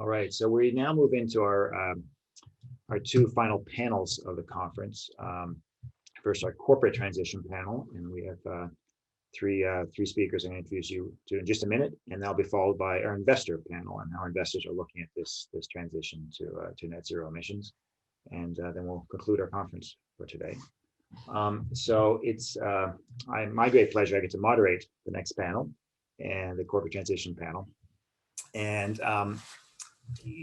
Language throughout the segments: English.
All right, so we now move into our two final panels of the conference. First, our corporate transition panel, and we have three speakers I'm going to introduce you to in just a minute, and that'll be followed by our investor panel and how investors are looking at this transition to net zero emissions, and then we'll conclude our conference for today. So it's my great pleasure I get to moderate the next panel and the corporate transition panel, and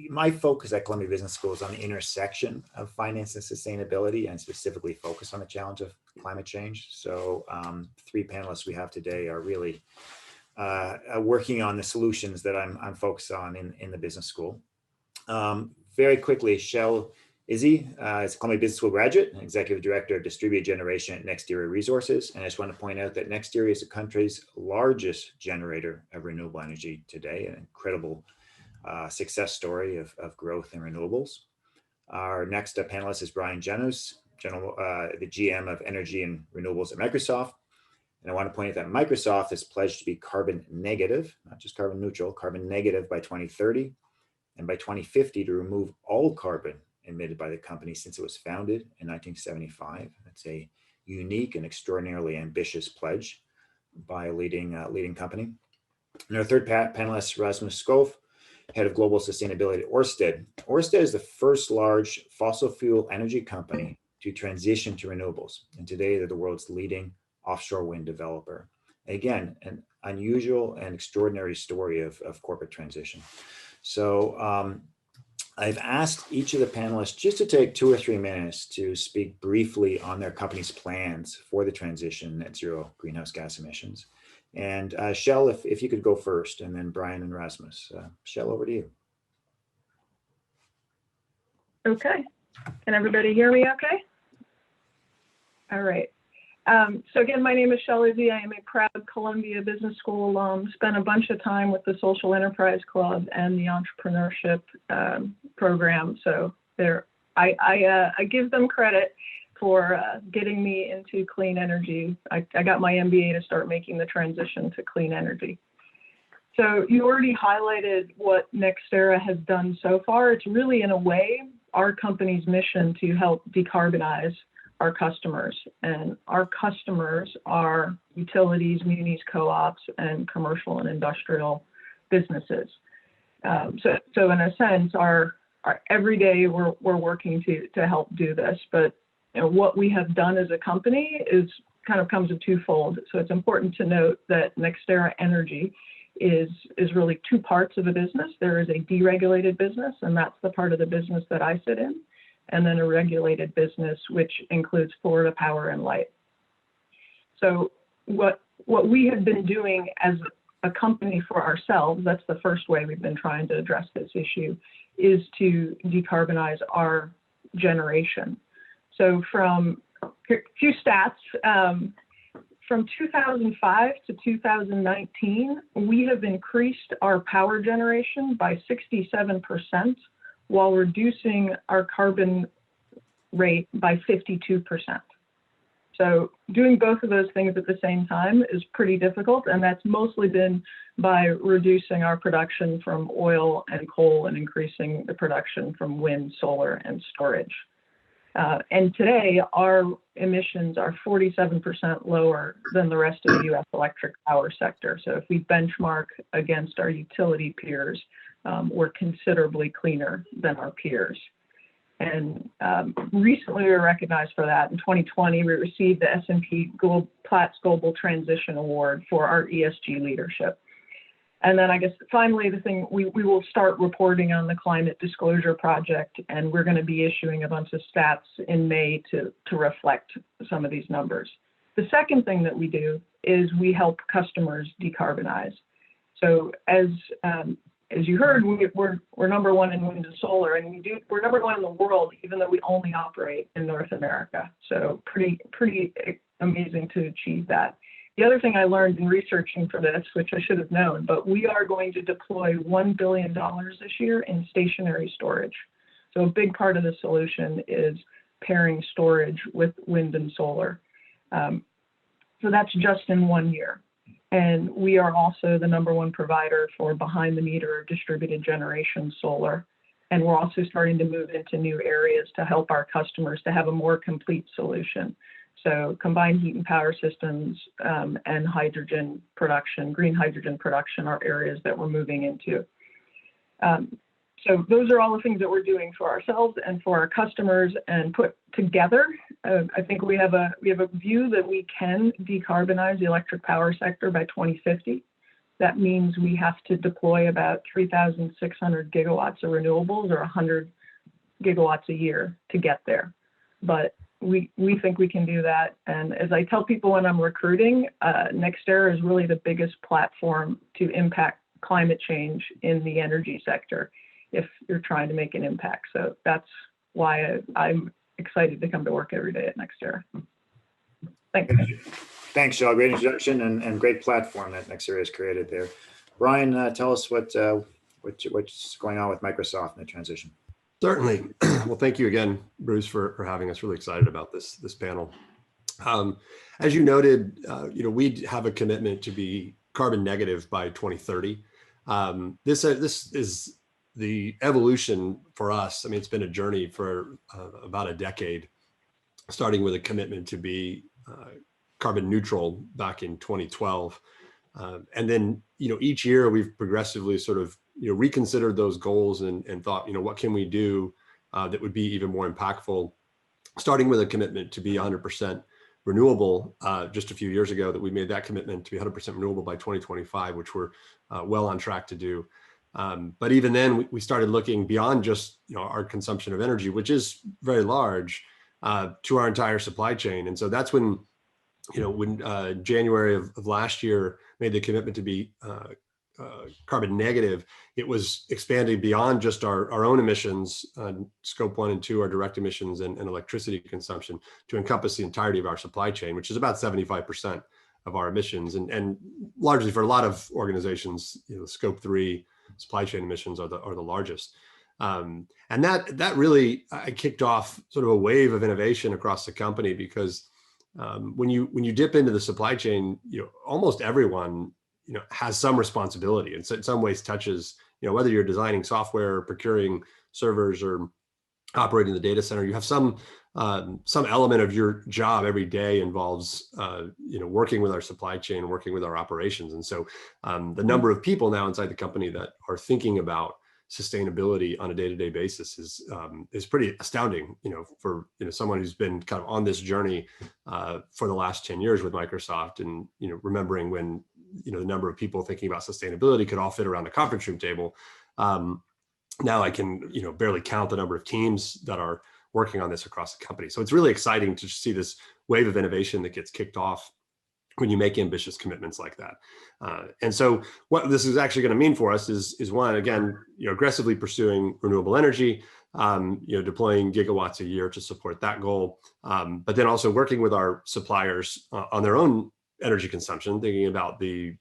my focus at Columbia Business School is on the intersection of finance and sustainability, and specifically focus on the challenge of climate change. So three panelists we have today are really working on the solutions that I'm focused on in the business school. Very quickly, Chelle Izzi is a Columbia Business School graduate and Executive Director of Distributed Generation at NextEra Resources. And I just want to point out that NextEra is the country's largest generator of renewable energy today, an incredible success story of growth in renewables. Our next panelist is Brian Janous, the GM of Energy and Renewables at Microsoft. And I want to point out that Microsoft has pledged to be carbon negative, not just carbon neutral, carbon negative by 2030, and by 2050 to remove all carbon emitted by the company since it was founded in 1975. That's a unique and extraordinarily ambitious pledge by a leading company. And our third panelist, Rasmus Skov, Head of Global Sustainability at Ørsted. Ørsted is the first large fossil fuel energy company to transition to renewables. And today they're the world's leading offshore wind developer. Again, an unusual and extraordinary story of corporate transition. So I've asked each of the panelists just to take 2 or 3 minutes to speak briefly on their company's plans for the transition net zero greenhouse gas emissions. And Chelle, if you could go first, and then Brian and Rasmus. Chelle, over to you. Okay. Can everybody hear me okay? All right. So again, my name is Chelle Izzi. I am a proud Columbia Business School alum. Spent a bunch of time with the Social Enterprise Club and the entrepreneurship program. So I give them credit for getting me into clean energy. I got my MBA to start making the transition to clean energy. So you already highlighted what NextEra has done so far. It's really, in a way, our company's mission to help decarbonize our customers. And our customers are utilities, munis, co-ops, and commercial and industrial businesses. So in a sense, our every day we're working to help do this. But what we have done as a company is kind of comes in twofold. So it's important to note that NextEra Energy is really 2 parts of a business. There is a deregulated business, and that's the part of the business that I sit in, and then a regulated business, which includes Florida Power and Light. So what we have been doing as a company for ourselves, that's the first way we've been trying to address this issue, is to decarbonize our generation. So from a few stats, from 2005 to 2019, we have increased our power generation by 67% while reducing our carbon rate by 52%. So doing both of those things at the same time is pretty difficult, and that's mostly been by reducing our production from oil and coal and increasing the production from wind, solar, and storage. And today, our emissions are 47% lower than the rest of the U.S. electric power sector. So if we benchmark against our utility peers, we're considerably cleaner than our peers. And recently we were recognized for that. In 2020, we received the S&P Platts Global Transition Award for our ESG leadership. And then I guess finally the thing, we will start reporting on the Climate Disclosure Project, and we're going to be issuing a bunch of stats in May to reflect some of these numbers. The second thing that we do is we help customers decarbonize. So as you heard, we're number 1 in wind and solar, and we're number 1 in the world, even though we only operate in North America. So pretty amazing to achieve that. The other thing I learned in researching for this, which I should have known, but we are going to deploy $1 billion this year in stationary storage. So a big part of the solution is pairing storage with wind and solar. So that's just in 1 year. And we are also the #1 provider for behind the meter distributed generation solar. And we're also starting to move into new areas to help our customers to have a more complete solution. So combined heat and power systems and hydrogen production, green hydrogen production are areas that we're moving into. So those are all the things that we're doing for ourselves and for our customers and put together. I think we have a view that we can decarbonize the electric power sector by 2050. That means we have to deploy about 3,600 gigawatts of renewables or 100 gigawatts a year to get there. But we think we can do that. And as I tell people when I'm recruiting, NextEra is really the biggest platform to impact climate change in the energy sector if you're trying to make an impact. So that's why I'm excited to come to work every day at NextEra. Thanks. Thanks, Chelle. Great introduction and great platform that NextEra has created there. Brian, tell us what's going on with Microsoft in the transition. Certainly. Well, thank you again, Bruce, for having us. Really excited about this panel. As you noted, we have a commitment to be carbon negative by 2030. This is the evolution for us. I mean, it's been a journey for about a decade, starting with a commitment to be carbon neutral back in 2012. And then, each year we've progressively sort of, reconsidered those goals and thought, what can we do that would be even more impactful, starting with a commitment to be 100% renewable just a few years ago, that we made that commitment to be 100% renewable by 2025, which we're well on track to do. But even then, we started looking beyond just our consumption of energy, which is very large, to our entire supply chain. And so that's when, when January of last year made the commitment to be carbon negative, it was expanding beyond just our own emissions, scope 1 and 2, our direct emissions and electricity consumption, to encompass the entirety of our supply chain, which is about 75% of our emissions. And largely for a lot of organizations, scope 3 supply chain emissions are the largest. And that really kicked off sort of a wave of innovation across the company, because when you dip into the supply chain, almost everyone has some responsibility, and so in some ways touches, whether you're designing software or procuring servers or operating the data center, you have some element of your job every day involves working with our supply chain, working with our operations. And so the number of people now inside the company that are thinking about sustainability on a day-to-day basis is pretty astounding, for someone who's been kind of on this journey for the last 10 years with Microsoft, and remembering when the number of people thinking about sustainability could all fit around a conference room table. Now I can barely count the number of teams that are working on this across the company. So it's really exciting to see this wave of innovation that gets kicked off when you make ambitious commitments like that. And so what this is actually going to mean for us is one, again, aggressively pursuing renewable energy, deploying gigawatts a year to support that goal, but then also working with our suppliers on their own energy consumption, thinking about the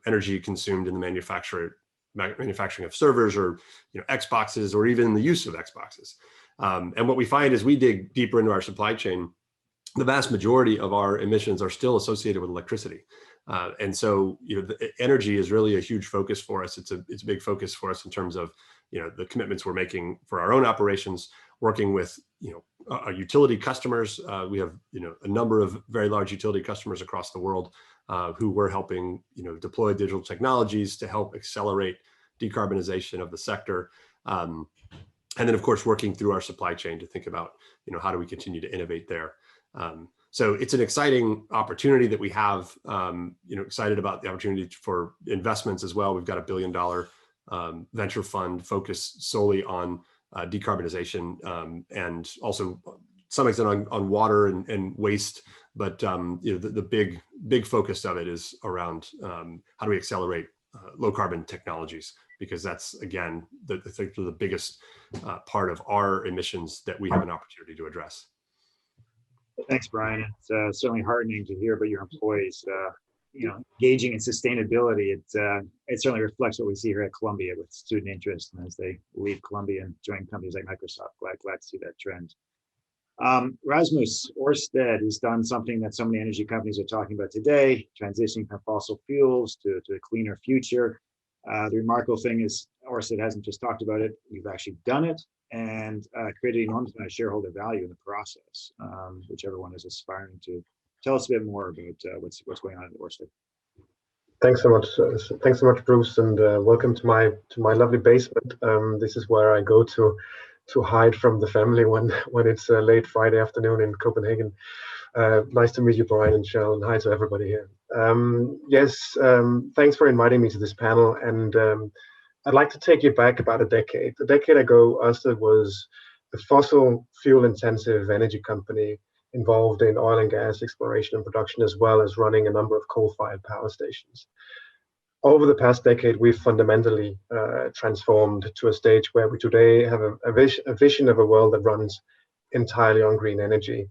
energy consumed in the manufacturing of servers or Xboxes, or even the use of Xboxes. And what we find as we dig deeper into our supply chain, the vast majority of our emissions are still associated with electricity. And so, the energy is really a huge focus for us. It's a big focus for us in terms of, the commitments we're making for our own operations, working with, our utility customers. We have, a number of very large utility customers across the world who we're helping, deploy digital technologies to help accelerate decarbonization of the sector. And then, of course, working through our supply chain to think about, how do we continue to innovate there. So it's an exciting opportunity that we have, excited about the opportunity for investments as well. We've got $1 billion venture fund focused solely on decarbonization, and also some extent on water and waste. But the big focus of it is around how do we accelerate low carbon technologies, because that's, again, the biggest part of our emissions that we have an opportunity to address. Thanks, Brian. It's certainly heartening to hear about your employees, engaging in sustainability. It certainly reflects what we see here at Columbia with student interest, and as they leave Columbia and join companies like Microsoft. Glad to see that trend. Rasmus, Ørsted has done something that so many energy companies are talking about today, transitioning from fossil fuels to a cleaner future. The remarkable thing is Ørsted hasn't just talked about it, we've actually done it and created enormous amount of shareholder value in the process, which everyone is aspiring to. Tell us a bit more about what's going on at Ørsted. Thanks so much. Thanks so much, Bruce, and welcome to my lovely basement. This is where I go to hide from the family when it's late Friday afternoon in Copenhagen. Nice to meet you, Brian and Chelle, and hi to everybody here. Yes, thanks for inviting me to this panel, and I'd like to take you back about a decade. A decade ago, Ørsted was a fossil fuel-intensive energy company involved in oil and gas exploration and production, as well as running a number of coal-fired power stations. Over the past decade, we've fundamentally transformed to a stage where we today have a vision of a world that runs entirely on green energy.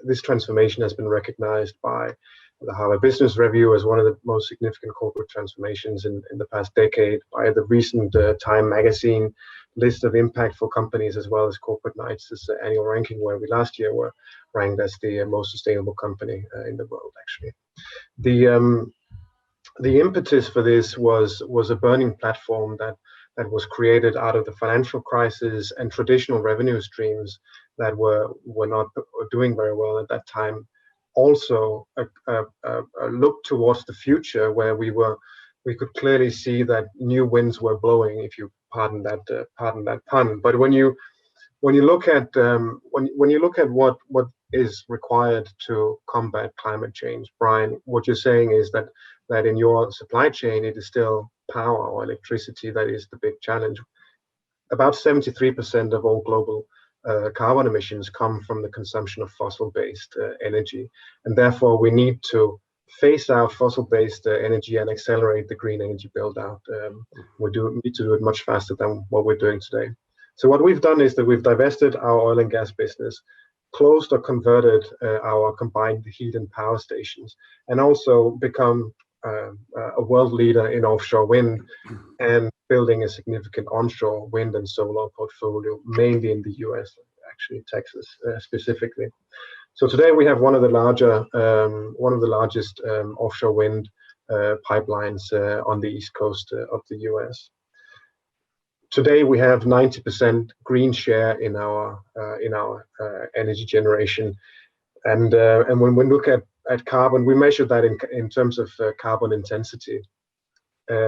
This transformation has been recognized by the Harvard Business Review as one of the most significant corporate transformations in the past decade, by the recent Time magazine list of impactful companies, as well as Corporate Knights' annual ranking, where we last year were ranked as the most sustainable company in the world, actually. The impetus for this was a burning platform that was created out of the financial crisis and traditional revenue streams that were not doing very well at that time. Also, a look towards the future, where we could clearly see that new winds were blowing, if you pardon that pun. But when you look at what is required to combat climate change, Brian, what you're saying is that in your supply chain, it is still power or electricity that is the big challenge. About 73% of all global carbon emissions come from the consumption of fossil-based energy, and therefore we need to phase out fossil-based energy and accelerate the green energy build-out. We need to do it much faster than what we're doing today. So what we've done is that we've divested our oil and gas business, closed or converted our combined heat and power stations, and also become a world leader in offshore wind and building a significant onshore wind and solar portfolio, mainly in the US, actually Texas specifically. So today we have one of the largest offshore wind pipelines on the east coast of the US. Today we have 90% green share in our energy generation, and when we look at carbon, we measure that in terms of carbon intensity.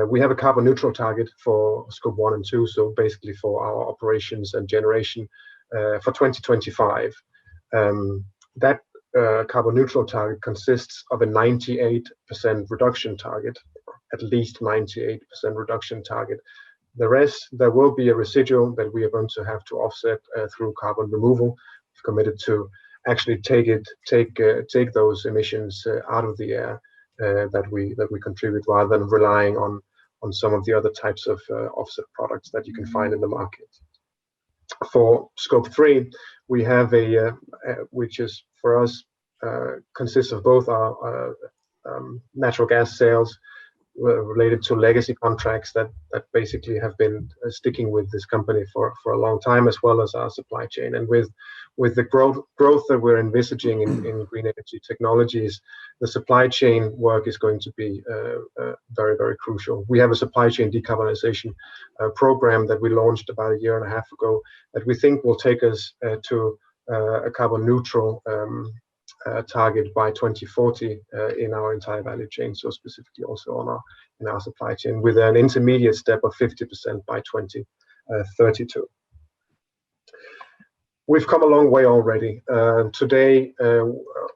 We have a carbon neutral target for Scope 1 and 2, so basically for our operations and generation for 2025. That carbon neutral target consists of a 98% reduction target, at least 98% reduction target. The rest, there will be a residual that we are going to have to offset through carbon removal. We've committed to actually take those emissions out of the air that we contribute, rather than relying on some of the other types of offset products that you can find in the market. For Scope 3, we have which is for us consists of both our natural gas sales related to legacy contracts that basically have been sticking with this company for a long time, as well as our supply chain. And with the growth that we're envisaging in green energy technologies, the supply chain work is going to be very, very crucial. We have a supply chain decarbonization program that we launched about a year and a half ago that we think will take us to a carbon neutral target by 2040 in our entire value chain, so specifically also in our supply chain, with an intermediate step of 50% by 2032. We've come a long way already. Today,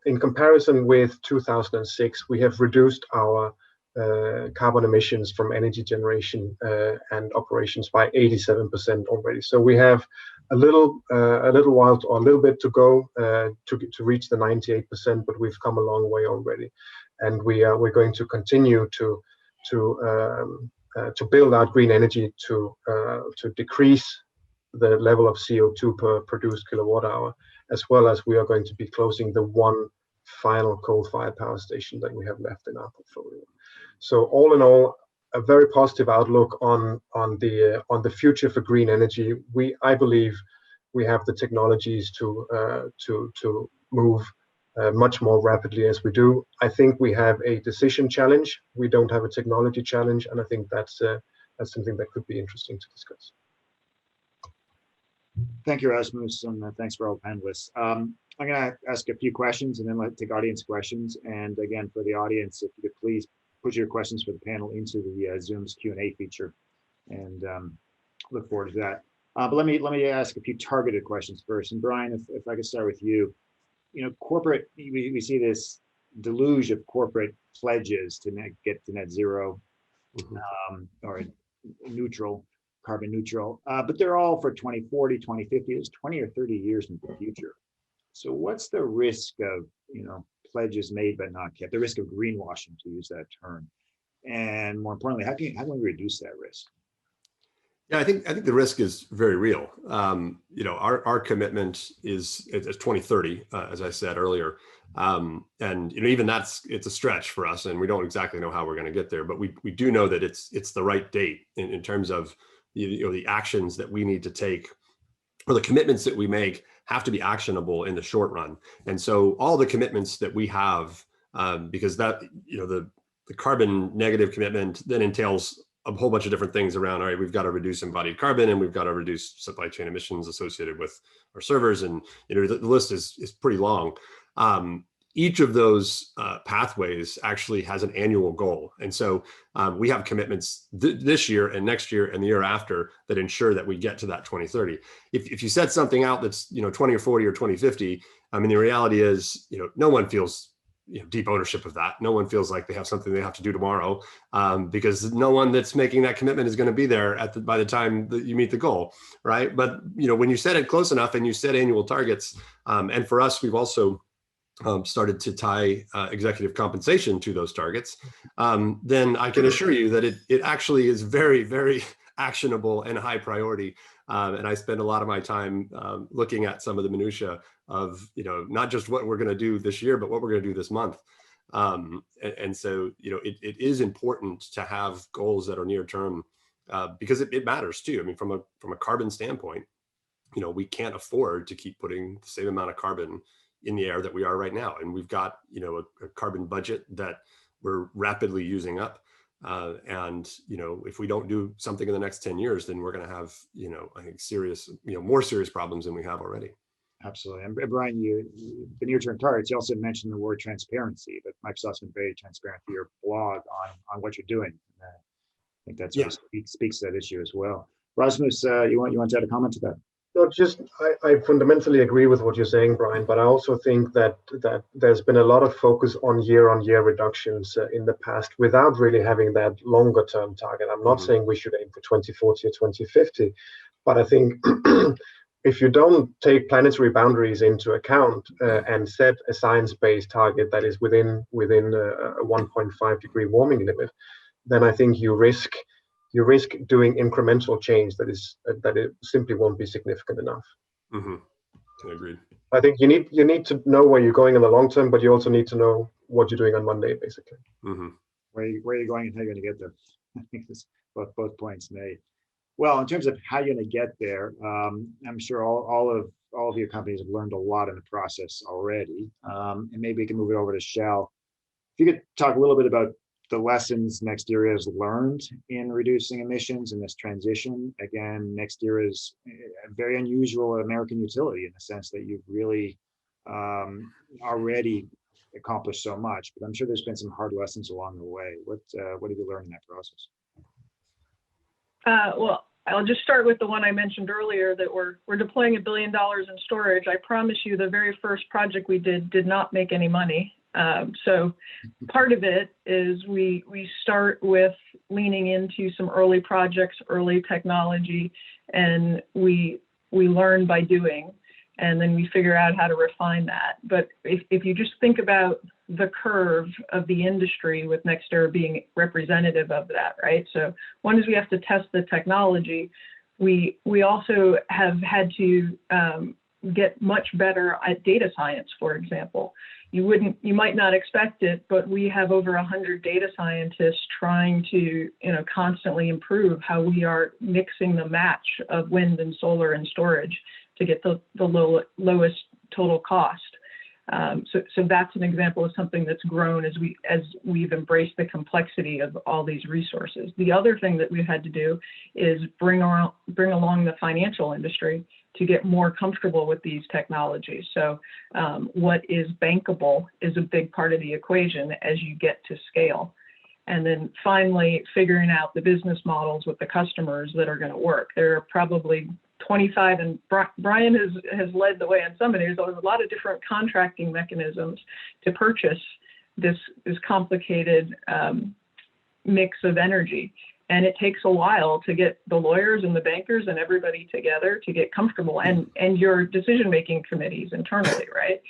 in comparison with 2006, we have reduced our carbon emissions from energy generation and operations by 87% already. So we have a little while or a little bit to go to reach the 98%, but we've come a long way already, and we're going to continue to build out green energy to decrease the level of CO2 per produced kilowatt hour, as well as we are going to be closing the one final coal-fired power station that we have left in our portfolio. So all in all, a very positive outlook on the future for green energy. I believe we have the technologies to move much more rapidly as we do. I think we have a decision challenge. We don't have a technology challenge, and I think that's something that could be interesting to discuss. Thank you, Rasmus, and thanks for all the panelists. I'm going to ask a few questions and then take audience questions. And again, for the audience, if you could please put your questions for the panel into the Zoom's Q&A feature, and look forward to that. But let me ask a few targeted questions first. And Brian, if I could start with you. You know, corporate, we see this deluge of corporate pledges to get to net zero, or neutral, carbon neutral, but they're all for 2040, 2050. It's 20 or 30 years in the future. So what's the risk of, you know, pledges made but not kept, the risk of greenwashing, to use that term? And more importantly, how can we reduce that risk? Yeah, I think the risk is very real. You know, our commitment is 2030, as I said earlier, and you know, even it's a stretch for us, and we don't exactly know how we're going to get there. But we do know that it's the right date in terms of the actions that we need to take, or the commitments that we make have to be actionable in the short run. And so all the commitments that we have, because that, you know, the carbon negative commitment then entails a whole bunch of different things around, all right, we've got to reduce embodied carbon, and we've got to reduce supply chain emissions associated with our servers. And, you know, the list is pretty long. Each of those pathways actually has an annual goal. And so we have commitments this year and next year and the year after that ensure that we get to that 2030. If you set something out that's, you know, 20 or 40 or 2050, I mean, the reality is, you know, no one feels, you know, deep ownership of that. No one feels like they have something they have to do tomorrow, because no one that's making that commitment is going to be there by the time that you meet the goal, right? But, you know, when you set it close enough and you set annual targets, and for us, we've also started to tie executive compensation to those targets, then I can assure you that it actually is very, very actionable and high priority. And I spend a lot of my time looking at some of the minutia of, you know, not just what we're going to do this year, but what we're going to do this month. And so, you know, it is important to have goals that are near term, because it matters too. I mean, from a carbon standpoint, you know, we can't afford to keep putting the same amount of carbon in the air that we are right now. And we've got, you know, a carbon budget that we're rapidly using up. And, you know, if we don't do something in the next 10 years, then we're going to have, you know, I think serious, you know, more serious problems than we have already. Absolutely. And Brian, the near-term targets, you also mentioned the word transparency, but Microsoft's been very transparent through your blog on what you're doing. I think that sort of speaks to that issue as well. Rasmus, you want to add a comment to that? No, just I fundamentally agree with what you're saying, Brian, but I also think that there's been a lot of focus on year reductions in the past without really having that longer term target. I'm not saying we should aim for 2040 or 2050, but I think if you don't take planetary boundaries into account and set a science-based target that is within a 1.5 degree warming limit, then I think you risk doing incremental change that it simply won't be significant enough. I agree. I think you need to know where you're going in the long term, but you also need to know what you're doing on Monday, basically. Where you're going and how you're going to get there. I think it's both points made. Well, in terms of how you're going to get there, I'm sure all of your companies have learned a lot in the process already. And maybe we can move it over to Chelle. If you could talk a little bit about the lessons NextEra has learned in reducing emissions in this transition. Again, NextEra is a very unusual American utility in the sense that you've really already accomplished so much, but I'm sure there's been some hard lessons along the way. What have you learned in that process? Well, I'll just start with the one I mentioned earlier, that we're deploying $1 billion in storage. I promise you the very first project we did not make any money. So part of it is we start with leaning into some early projects, early technology, and we learn by doing, and then we figure out how to refine that. But if you just think about the curve of the industry, with NextEra being representative of that, right? So one is we have to test the technology. We also have had to get much better at data science, for example. You might not expect it, but we have over 100 data scientists trying to, constantly improve how we are mixing the match of wind and solar and storage. to get the lowest total cost. So that's an example of something that's grown as we've embraced the complexity of all these resources. The other thing that we've had to do is bring along the financial industry to get more comfortable with these technologies. So what is bankable is a big part of the equation as you get to scale. And then finally, figuring out the business models with the customers that are going to work. There are probably 25, and Brian has led the way on some of these. There's a lot of different contracting mechanisms to purchase this complicated mix of energy. And it takes a while to get the lawyers and the bankers and everybody together to get comfortable, and your decision-making committees internally, right?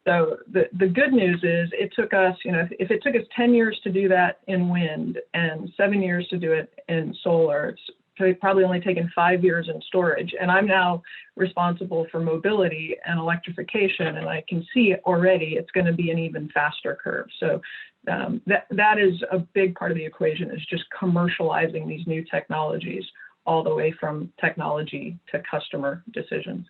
So the good news is it took us, if it took us 10 years to do that in wind and 7 years to do it in solar, it's probably only taken 5 years in storage. And I'm now responsible for mobility and electrification, and I can see already it's going to be an even faster curve. So that is a big part of the equation, is just commercializing these new technologies all the way from technology to customer decisions.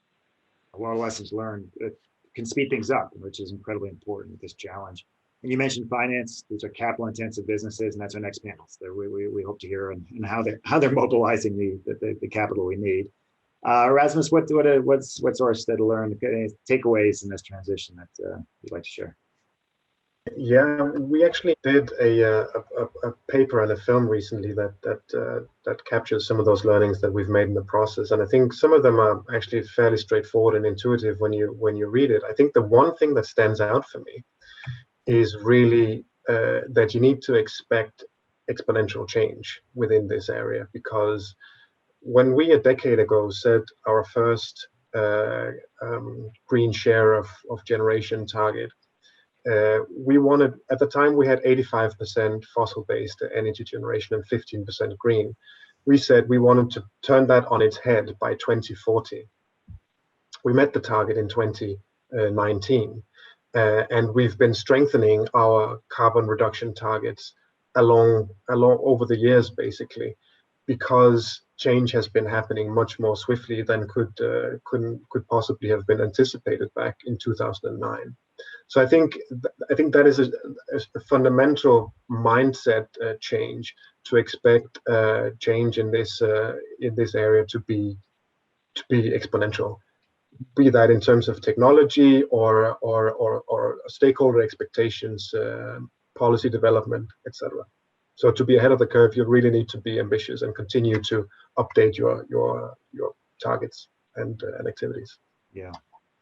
A lot of lessons learned. It can speed things up, which is incredibly important with this challenge. And you mentioned finance; these are capital-intensive businesses, and that's our next panel. So we hope to hear and how they're mobilizing the capital we need. Rasmus, what's Ørsted learned? Any takeaways in this transition that you'd like to share? Yeah, we actually did a paper and a film recently that captures some of those learnings that we've made in the process, and I think some of them are actually fairly straightforward and intuitive when you read it. I think the one thing that stands out for me is really that you need to expect exponential change within this area, because when we a decade ago set our first green share of generation target, we wanted, at the time we had 85% fossil-based energy generation and 15% green. We said we wanted to turn that on its head by 2040. We met the target in 2019. And we've been strengthening our carbon reduction targets along over the years, basically, because change has been happening much more swiftly than could possibly have been anticipated back in 2009. So I think that is a fundamental mindset change, to expect change in this area to be exponential. Be that in terms of technology or stakeholder expectations, policy development, etc. So to be ahead of the curve, you really need to be ambitious and continue to update your targets and activities. Yeah.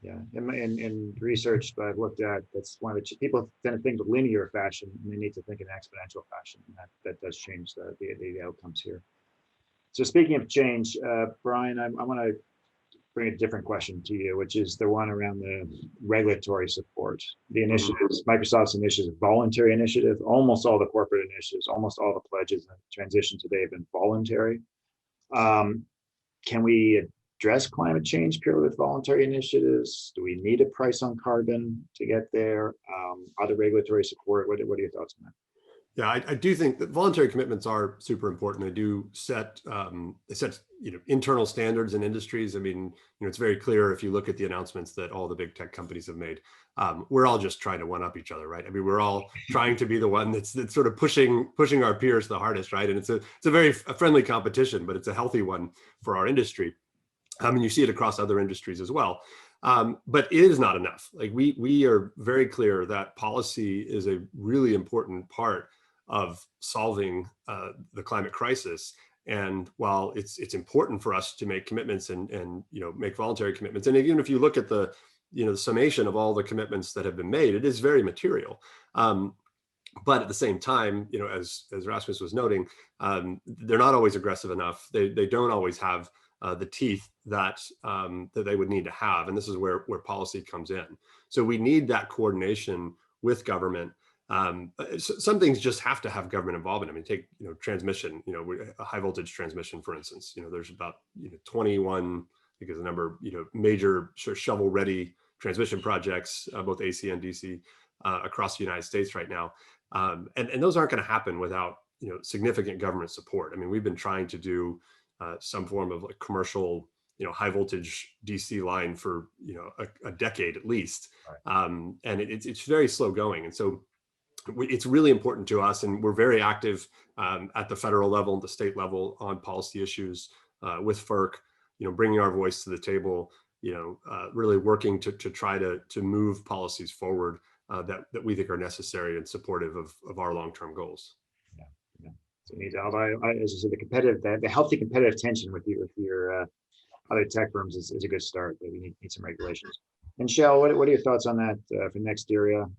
In research that I've looked at, that's one of the people tend to think of linear fashion, and they need to think in exponential fashion, and that does change the outcomes here. So speaking of change, Brian, I want to bring a different question to you, which is the one around the regulatory support. The initiatives, Microsoft's initiative, voluntary initiative, almost all the corporate initiatives, almost all the pledges and transition today have been voluntary. Can we address climate change purely with voluntary initiatives? Do we need a price on carbon to get there? Other regulatory support? What are your thoughts on that? Yeah, I do think that voluntary commitments are super important. They do set internal standards in industries. I mean, it's very clear if you look at the announcements that all the big tech companies have made. We're all just trying to one up each other, right? I mean, we're all trying to be the one that's sort of pushing our peers the hardest, right? And it's a very friendly competition, but it's a healthy one for our industry. And you see it across other industries as well. But it is not enough. Like we are very clear that policy is a really important part of solving the climate crisis. And while it's important for us to make commitments and make voluntary commitments, and even if you look at the summation of all the commitments that have been made, it is very material. But at the same time, as Rasmus was noting, they're not always aggressive enough. They don't always have the teeth that they would need to have, and this is where policy comes in. So we need that coordination with government. Some things just have to have government involvement. I mean, take transmission. A high voltage transmission, for instance. There's about 21, because the number major sort of shovel ready transmission projects, both AC and DC, across the United States right now, and those aren't going to happen without significant government support. I mean, we've been trying to do some form of commercial high voltage DC line for, a decade at least. Right. And it's very slow going. And so it's really important to us, and we're very active at the federal level and the state level on policy issues with FERC, bringing our voice to the table, really working to try to move policies forward that we think are necessary and supportive of our long-term goals. Yeah. So you need to, although as you said, the healthy competitive tension with your other tech firms is a good start, but we need some regulations. And Chelle, what are your thoughts on that for NextEra?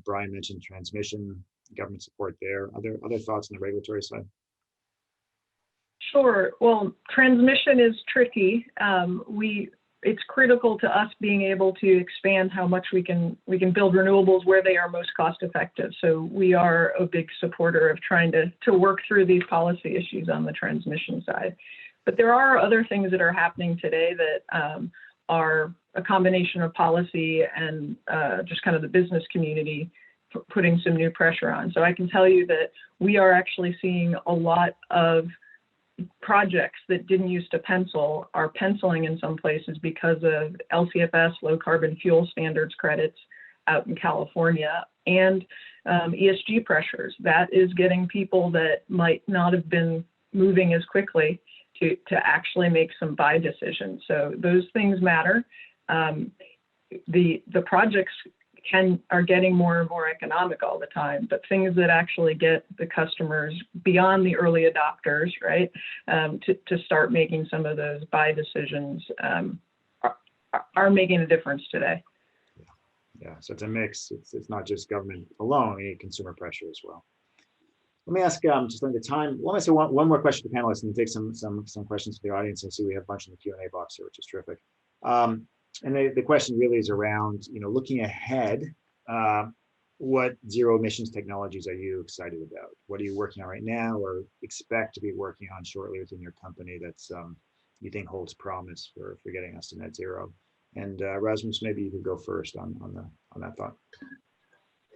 Brian mentioned transmission, government support there. Other thoughts on the regulatory side? Sure. Well, transmission is tricky. It's critical to us being able to expand how much we can build renewables where they are most cost effective. So we are a big supporter of trying to work through these policy issues on the transmission side. But there are other things that are happening today that are a combination of policy and just kind of the business community putting some new pressure on. So I can tell you that we are actually seeing a lot of projects that didn't used to pencil are penciling in some places because of LCFS, low carbon fuel standards credits out in California, and ESG pressures. That is getting people that might not have been moving as quickly to actually make some buy decisions. So those things matter. The projects are getting more and more economic all the time, but things that actually get the customers beyond the early adopters, right, to start making some of those buy decisions are making a difference today. Yeah, so it's a mix. It's not just government alone, we need consumer pressure as well. Let me ask, just on the time, let me say one more question to panelists and take some questions to the audience. I see we have a bunch in the Q&A box here, which is terrific. And the question really is around, looking ahead, what zero emissions technologies are you excited about? What are you working on right now or expect to be working on shortly within your company that's you think holds promise for getting us to net zero? And Rasmus, maybe you could go first on that thought.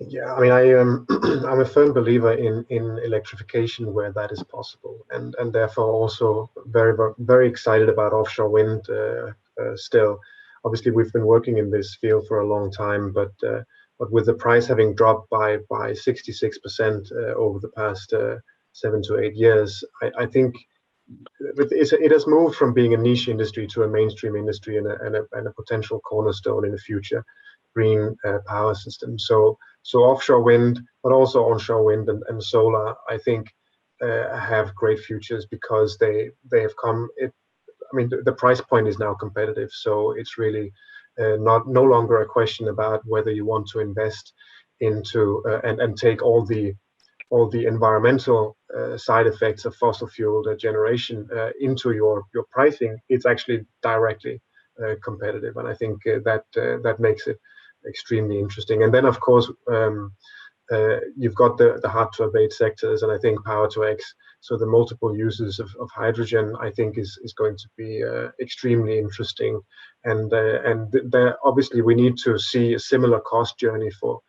Yeah, I mean, I'm a firm believer in electrification where that is possible, and therefore also very, very excited about offshore wind still. Obviously, we've been working in this field for a long time, but with the price having dropped by 66% over the past 7 to 8 years, I think it has moved from being a niche industry to a mainstream industry and a potential cornerstone in the future green power system. So offshore wind, but also onshore wind and solar, I think have great futures because they have come. I mean, the price point is now competitive, so it's really no longer a question about whether you want to invest into and take all the environmental side effects of fossil fuel generation into your pricing. It's actually directly competitive, and I think that makes it extremely interesting. And then, of course, you've got the hard to abate sectors, and I think power to X. So the multiple uses of hydrogen, I think, is going to be extremely interesting. And obviously we need to see a similar cost journey for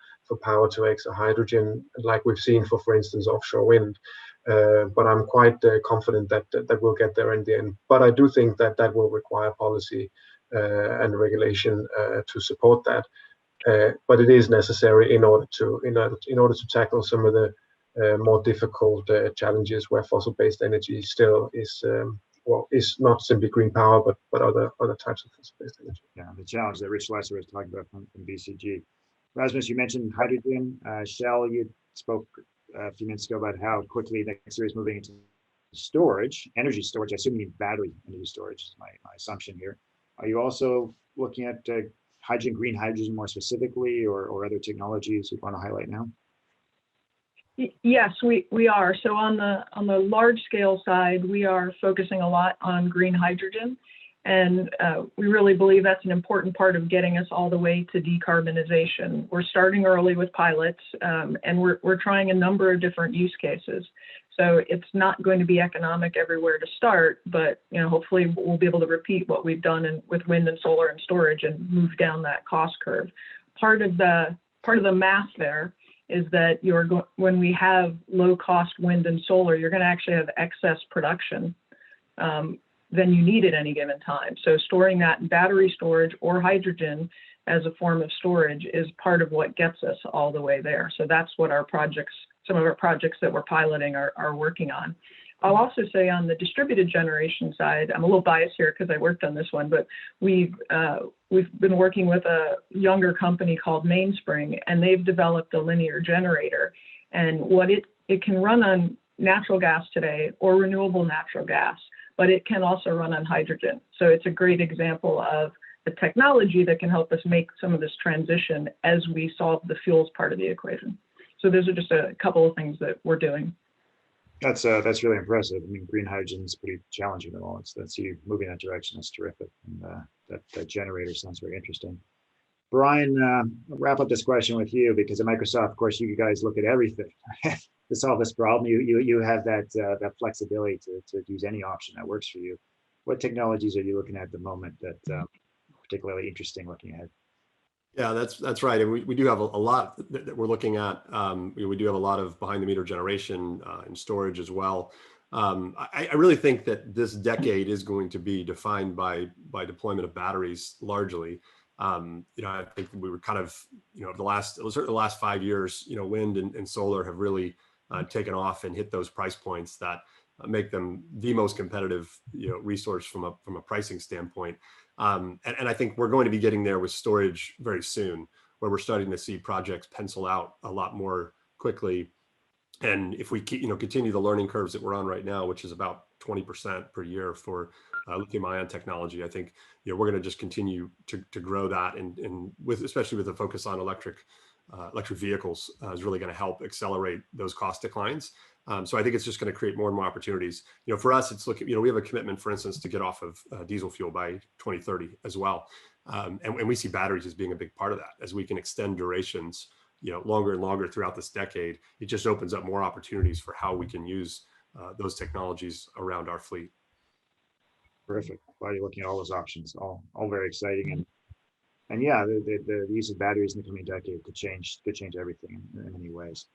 power to X or hydrogen, like we've seen for instance, offshore wind. But I'm quite confident that we'll get there in the end. But I do think that will require policy and regulation to support that. But it is necessary in order to tackle some of the more difficult challenges where fossil-based energy still is not simply green power, but other types of fossil-based energy. Yeah, the challenge that Rich Lesser was talking about from BCG. Rasmus, you mentioned hydrogen. Chelle, you spoke a few minutes ago about how quickly NextEra is moving into storage, energy storage. I assume you mean battery energy storage is my assumption here. Are you also looking at hydrogen, green hydrogen more specifically, or other technologies you'd want to highlight now? Yes, we are. So on the large scale side, we are focusing a lot on green hydrogen, and we really believe that's an important part of getting us all the way to decarbonization. We're starting early with pilots, and we're trying a number of different use cases. So it's not going to be economic everywhere to start, but hopefully we'll be able to repeat what we've done with wind and solar and storage and move down that cost curve. Part of the math there is that when we have low cost wind and solar, you're going to actually have excess production than you need at any given time. So storing that in battery storage or hydrogen as a form of storage is part of what gets us all the way there. So that's what our projects, some of our projects that we're piloting are working on. I'll also say on the distributed generation side, I'm a little biased here because I worked on this one, but we've been working with a younger company called Mainspring, and they've developed a linear generator. And what it can run on natural gas today or renewable natural gas, but it can also run on hydrogen. So it's a great example of the technology that can help us make some of this transition as we solve the fuels part of the equation. So those are just a couple of things that we're doing. That's really impressive. I mean, green hydrogen is pretty challenging at all. That's you moving that direction. That's terrific. And that generator sounds very interesting. Brian, I'll wrap up this question with you, because at Microsoft, of course, you guys look at everything to solve this problem. You have that flexibility to use any option that works for you. What technologies are you looking at the moment that particularly interesting looking ahead? Yeah, that's right. And we do have a lot that we're looking at. We do have a lot of behind the meter generation and storage as well. I really think that this decade is going to be defined by deployment of batteries largely. I think we were kind of, the last 5 years, wind and solar have really taken off and hit those price points that make them the most competitive, resource from a pricing standpoint. And I think we're going to be getting there with storage very soon, where we're starting to see projects pencil out a lot more quickly. And if we keep, continue the learning curves that we're on right now, which is about 20% per year for lithium-ion technology, I think we're going to just continue to grow that, and especially with a focus on electric vehicles is really going to help accelerate those cost declines. So I think it's just going to create more and more opportunities. For us, it's looking, we have a commitment, for instance, to get off of diesel fuel by 2030 as well. And we see batteries as being a big part of that. As we can extend durations, longer and longer throughout this decade, it just opens up more opportunities for how we can use those technologies around our fleet. Terrific. Glad you're looking at all those options. All very exciting. And yeah, the use of batteries in the coming decade could change everything in many ways.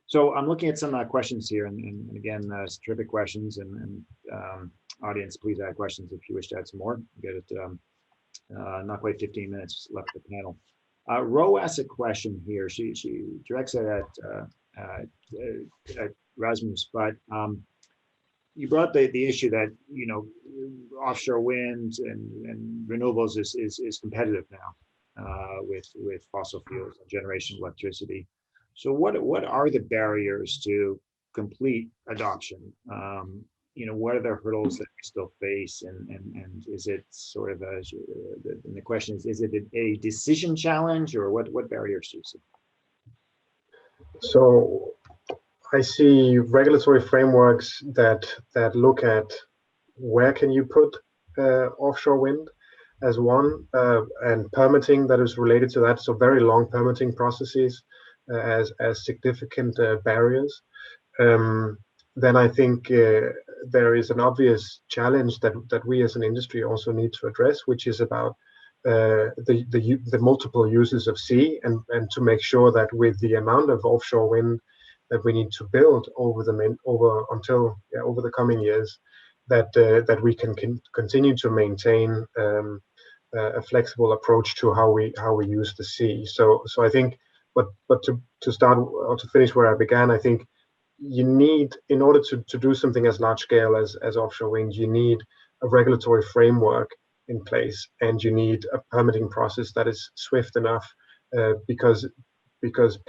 So I'm looking at some questions here, and again, terrific questions. And audience, please add questions if you wish to add some more. We'll get it. Not quite 15 minutes left of the panel. Ro asked a question here. She directs it at Rasmus, but you brought the issue that offshore wind and renewables is competitive now with fossil fuels and generation of electricity. So what are the barriers to complete adoption? What are the hurdles that we still face, and is it sort of the question is it a decision challenge, or what barriers do you see? So I see regulatory frameworks that look at where can you put offshore wind as one, and permitting that is related to that. So very long permitting processes as significant barriers. Then I think there is an obvious challenge that we as an industry also need to address, which is about the multiple uses of sea, and to make sure that with the amount of offshore wind that we need to build over the coming years, that we can continue to maintain a flexible approach to how we use the sea. So I think, but to start or to finish where I began, I think you need, in order to do something as large scale as offshore wind, you need a regulatory framework in place, and you need a permitting process that is swift enough, because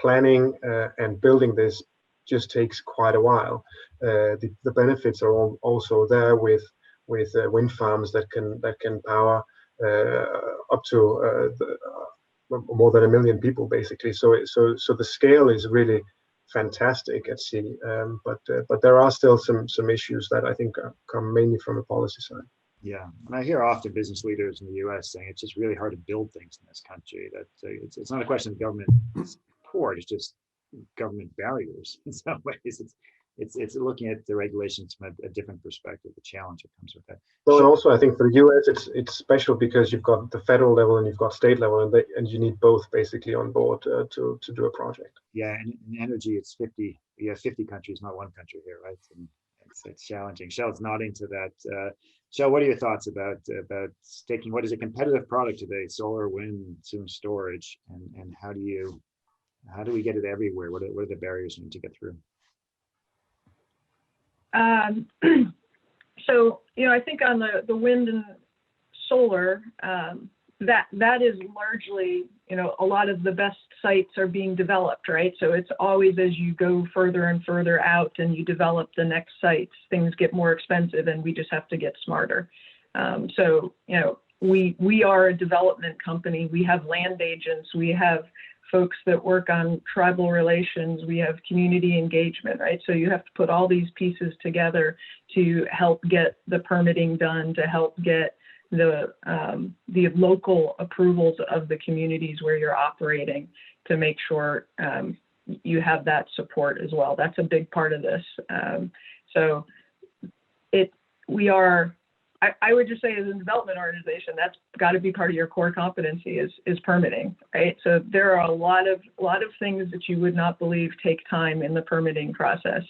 planning and building this just takes quite a while. The benefits are also there with wind farms that can power up to more than 1 million people, basically. So the scale is really fantastic at sea, but there are still some issues that I think come mainly from a policy side. Yeah, and I hear often business leaders in the U.S. saying it's just really hard to build things in this country. That it's not a question of government support; it's just government barriers in some ways. It's looking at the regulations from a different perspective, the challenge that comes with that. Well, and also I think for the US it's special because you've got the federal level and you've got state level, and you need both basically on board to do a project. Yeah, and in energy it's 50. You have 50 countries, not one country here, right? it's challenging. Shell's nodding to that. Shell, what are your thoughts about taking what is a competitive product today, solar, wind, soon storage, and how do we get it everywhere? What are the barriers we need to get through? So, I think on the wind and solar, that is largely, a lot of the best sites are being developed, right? So it's always as you go further and further out and you develop the next sites, things get more expensive and we just have to get smarter. So, we are a development company. We have land agents. We have folks that work on tribal relations. We have community engagement, right? So you have to put all these pieces together to help get the permitting done, to help get the local approvals of the communities where you're operating, to make sure you have that support as well. That's a big part of this. So I would just say, as a development organization, that's got to be part of your core competency is permitting, right? So there are a lot of things that you would not believe take time in the permitting process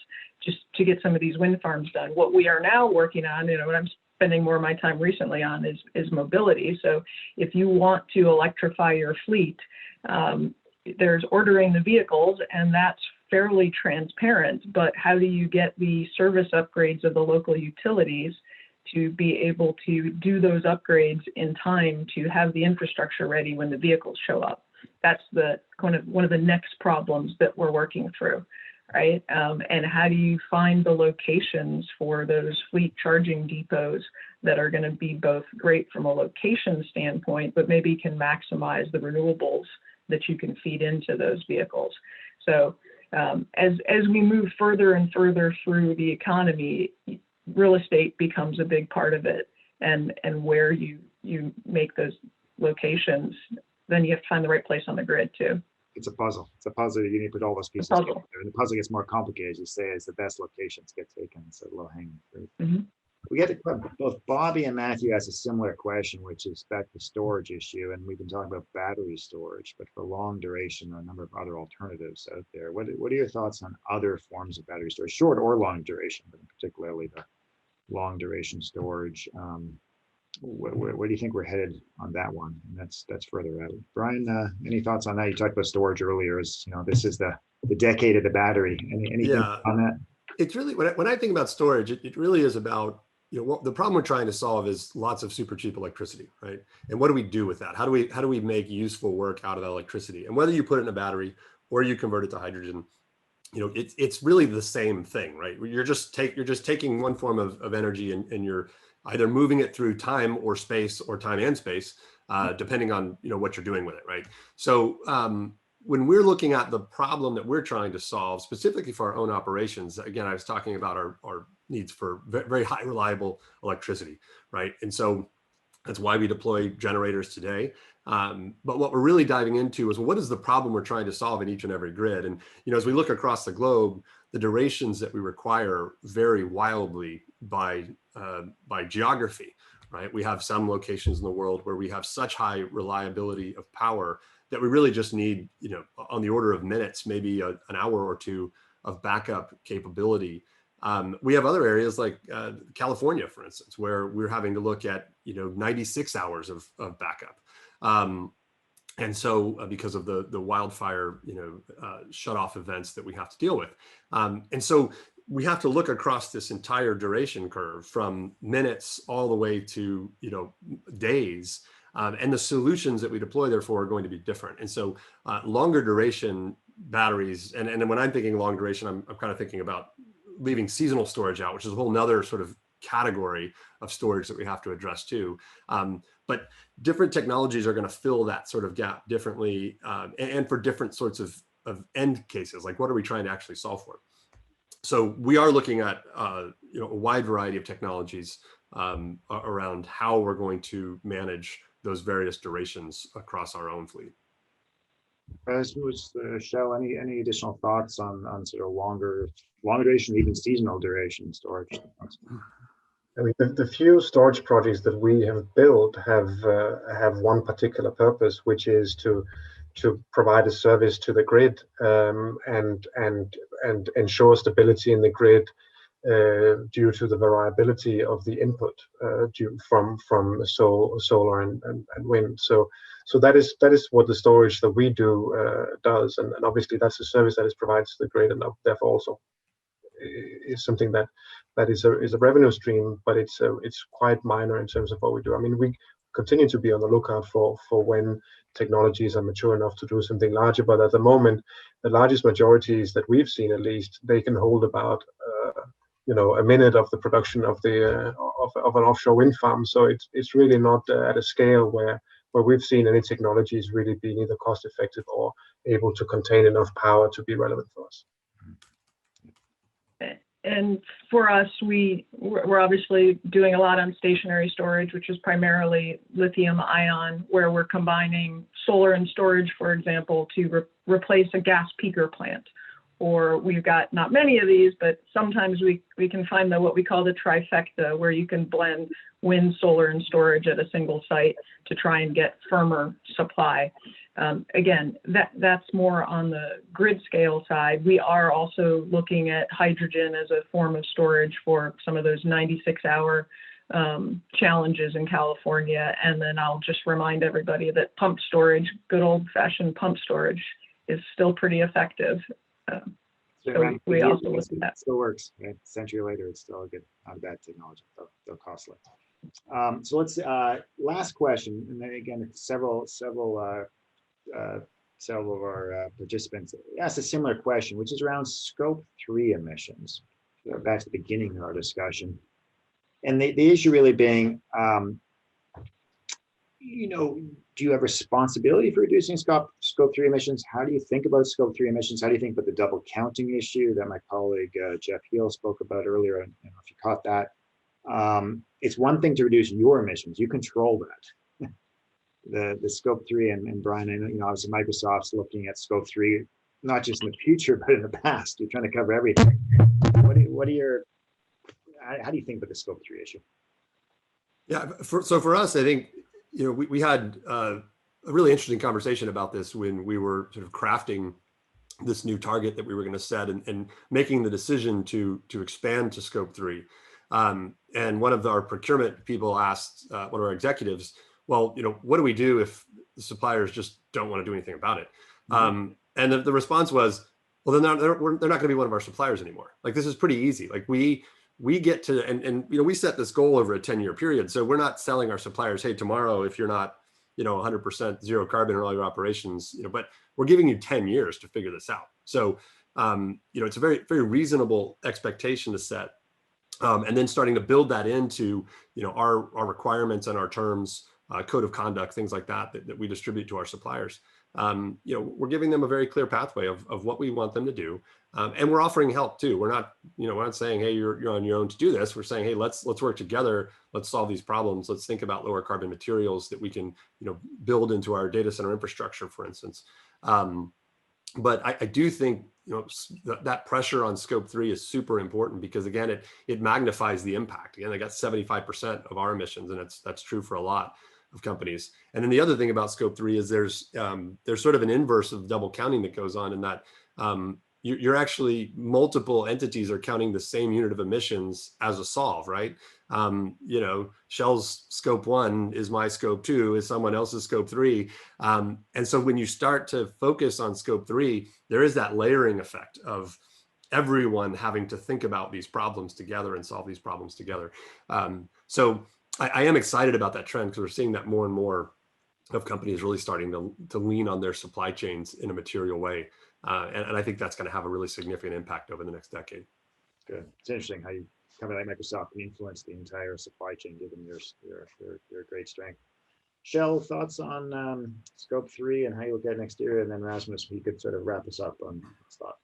just to get some of these wind farms done. What we are now working on, what I'm spending more of my time recently on is mobility. So if you want to electrify your fleet, there's ordering the vehicles, and that's fairly transparent, but how do you get the service upgrades of the local utilities to be able to do those upgrades in time to have the infrastructure ready when the vehicles show up? That's one of the next problems that we're working through, right? And how do you find the locations for those fleet charging depots that are going to be both great from a location standpoint, but maybe can maximize the renewables that you can feed into those vehicles? So as we move further and further through the economy, real estate becomes a big part of it, and where you make those locations, then you have to find the right place on the grid too. It's a puzzle. It's a puzzle. You need to put all those pieces together. And the puzzle gets more complicated, as you say, as the best locations get taken. It's a low-hanging fruit. Mm-hmm. We get both Bobby and Matthew asked a similar question, which is back to the storage issue, and we've been talking about battery storage, but for long duration, there are a number of other alternatives out there. What are your thoughts on other forms of battery storage, short or long duration, but particularly the long duration storage? Where do you think we're headed on that one? And that's further out. Brian, any thoughts on that? You talked about storage earlier. This is the decade of the battery. Anything on that? It's really, when I think about storage, it really is about, the problem we're trying to solve is lots of super cheap electricity, right? And what do we do with that? How do we make useful work out of that electricity? And whether you put it in a battery or you convert it to hydrogen, it's really the same thing, right? You're just taking one form of energy and you're either moving it through time or space, or time and space, depending on what you're doing with it, right? So when we're looking at the problem that we're trying to solve specifically for our own operations, again, I was talking about our needs for very high reliable electricity, right? And so that's why we deploy generators today. But what we're really diving into is, what is the problem we're trying to solve in each and every grid? And as we look across the globe, the durations that we require vary wildly by geography, right? We have some locations in the world where we have such high reliability of power that we really just need, on the order of minutes, maybe an hour or two of backup capability. We have other areas like California, for instance, where we're having to look at 96 hours of backup. And so because of the wildfire, shut-off events that we have to deal with. And so we have to look across this entire duration curve from minutes all the way to, days. And the solutions that we deploy, therefore, are going to be different. And so longer duration batteries, and when I'm thinking long duration, I'm kind of thinking about leaving seasonal storage out, which is a whole nother sort of category of storage that we have to address too. But different technologies are going to fill that sort of gap differently, and for different sorts of end cases, like what are we trying to actually solve for? So we are looking at a wide variety of technologies around how we're going to manage those various durations across our own fleet. Shell, any additional thoughts on sort of longer duration, even seasonal duration storage? I mean, the few storage projects that we have built have one particular purpose, which is to provide a service to the grid, and ensure stability in the grid due to the variability of the input from solar and wind. So that is what the storage that we do does, and obviously that's a service that is provided to the grid, and therefore also is something that is a revenue stream, but it's quite minor in terms of what we do. I mean, we continue to be on the lookout for when technologies are mature enough to do something larger, but at the moment, the largest majorities that we've seen, at least, they can hold about a minute of the production of the of an offshore wind farm. So it's really not at a scale where we've seen any technologies really being either cost effective or able to contain enough power to be relevant for us. And for us, we're obviously doing a lot on stationary storage, which is primarily lithium ion, where we're combining solar and storage, for example, to replace a gas peaker plant. Or we've got not many of these, but sometimes we can find what we call the trifecta, where you can blend wind, solar, and storage at a single site to try and get firmer supply. Again, that's more on the grid scale side. We are also looking at hydrogen as a form of storage for some of those 96-hour challenges in California. And then I'll just remind everybody that pump storage, good old-fashioned pump storage, is still pretty effective. So we also look at that. Still works. Right? A century later, it's still not a bad technology, though costly. So let's last question, and then again, several of our participants asked a similar question, which is around Scope 3 emissions. So back to the beginning of our discussion, and the issue really being, do you have responsibility for reducing Scope 3 emissions? How do you think about Scope 3 emissions? How do you think about the double counting issue that my colleague Jeff Heel spoke about earlier? I don't know if you caught that. It's one thing to reduce your emissions. You control that. The Scope 3, and Brian, I know, obviously Microsoft's looking at Scope 3, not just in the future, but in the past. You're trying to cover everything. How do you think about the Scope 3 issue? Yeah, so for us, I think, we had a really interesting conversation about this when we were sort of crafting this new target that we were going to set and making the decision to expand to Scope 3. And one of our procurement people asked one of our executives, well, what do we do if the suppliers just don't want to do anything about it? Mm-hmm. And the response was, well, then they're not going to be one of our suppliers anymore. Like, this is pretty easy. Like we get to, and we set this goal over a 10-year period. So we're not selling our suppliers, hey, tomorrow, if you're not, 100% zero carbon in all your operations, but we're giving you 10 years to figure this out. So, it's a very, very reasonable expectation to set. And then starting to build that into, our requirements and our terms, code of conduct, things like that we distribute to our suppliers. We're giving them a very clear pathway of what we want them to do. And we're offering help too. We're not saying, hey, you're on your own to do this. We're saying, hey, let's work together. Let's solve these problems. Let's think about lower carbon materials that we can, build into our data center infrastructure, for instance. But I do think, that pressure on Scope 3 is super important because, again, it magnifies the impact. Again, they got 75% of our emissions, and that's true for a lot of companies. And then the other thing about Scope 3 is there's sort of an inverse of double counting that goes on in that you're actually, multiple entities are counting the same unit of emissions as a solve, right? Shell's Scope 1 is my Scope 2, is someone else's Scope 3. And so when you start to focus on Scope 3, there is that layering effect of everyone having to think about these problems together and solve these problems together. So I am excited about that trend because we're seeing that more and more of companies really starting to lean on their supply chains in a material way. And I think that's going to have a really significant impact over the next decade. Good. It's interesting how you company like Microsoft can influence the entire supply chain, given your great strength. Chelle, thoughts on Scope 3 and how you look at NextEra, and then Rasmus, you could sort of wrap us up on this thought.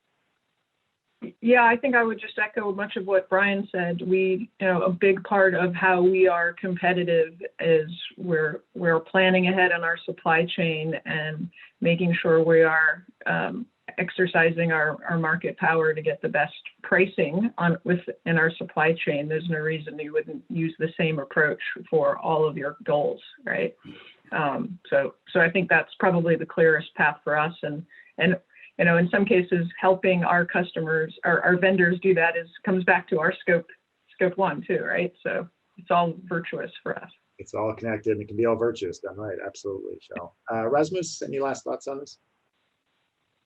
Yeah, I think I would just echo much of what Brian said. A big part of how we are competitive is we're planning ahead on our supply chain and making sure we are exercising our market power to get the best pricing within our supply chain. There's no reason you wouldn't use the same approach for all of your goals, right? So I think that's probably the clearest path for us. And in some cases, helping our customers, our vendors do that comes back to our scope one too, right? So it's all virtuous for us. It's all connected and it can be all virtuous done right. Absolutely, Chelle. Rasmus, any last thoughts on this?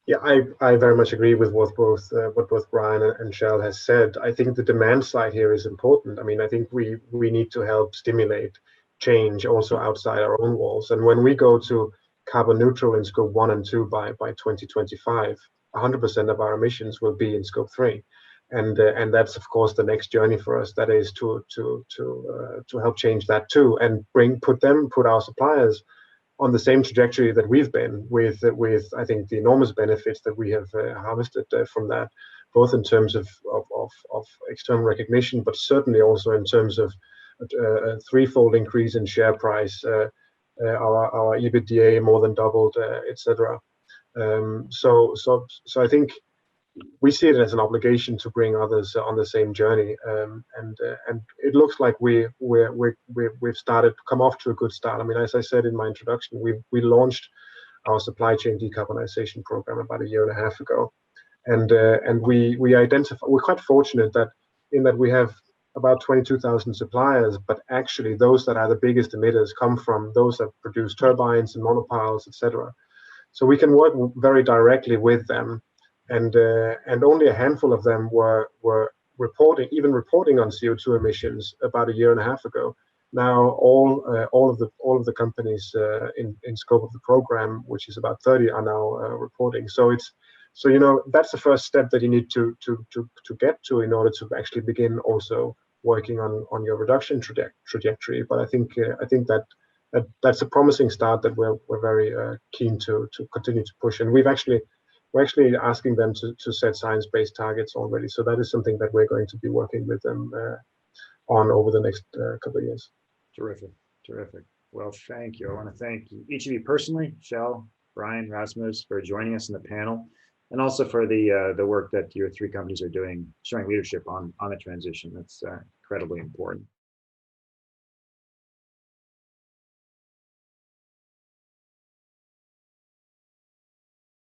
Yeah, I very much agree with what both Brian and Chelle has said. I think the demand side here is important. I mean, I think we need to help stimulate change also outside our own walls. And when we go to carbon neutral in scope 1 and 2 by 2025, 100% of our emissions will be in scope 3. And that's of course the next journey for us. That is to help change that too, and put our suppliers on the same trajectory that we've been with I think the enormous benefits that we have harvested from that, both in terms of external recognition, but certainly also in terms of a threefold increase in share price, our EBITDA more than doubled, etc. So I think we see it as an obligation to bring others on the same journey, and it looks like we've started to come off to a good start. I mean, as I said in my introduction, we launched our supply chain decarbonization program about a year and a half ago, and we're quite fortunate that we have about 22,000 suppliers, but actually those that are the biggest emitters come from those that produce turbines and monopiles, etc. So we can work very directly with them. And only a handful of them were reporting on CO2 emissions about a year and a half ago. Now all of the companies in scope of the program, which is about 30, are now reporting. So that's the first step that you need to get to in order to actually begin also working on your reduction trajectory. But I think that's a promising start that we're very keen to continue to push. And we're actually asking them to set science-based targets already. So that is something that we're going to be working with them on over the next couple of years. Terrific. Well, thank you. I want to thank each of you personally, Chelle, Brian, Rasmus, for joining us in the panel, and also for the work that your three companies are doing, showing leadership on the transition. That's incredibly important.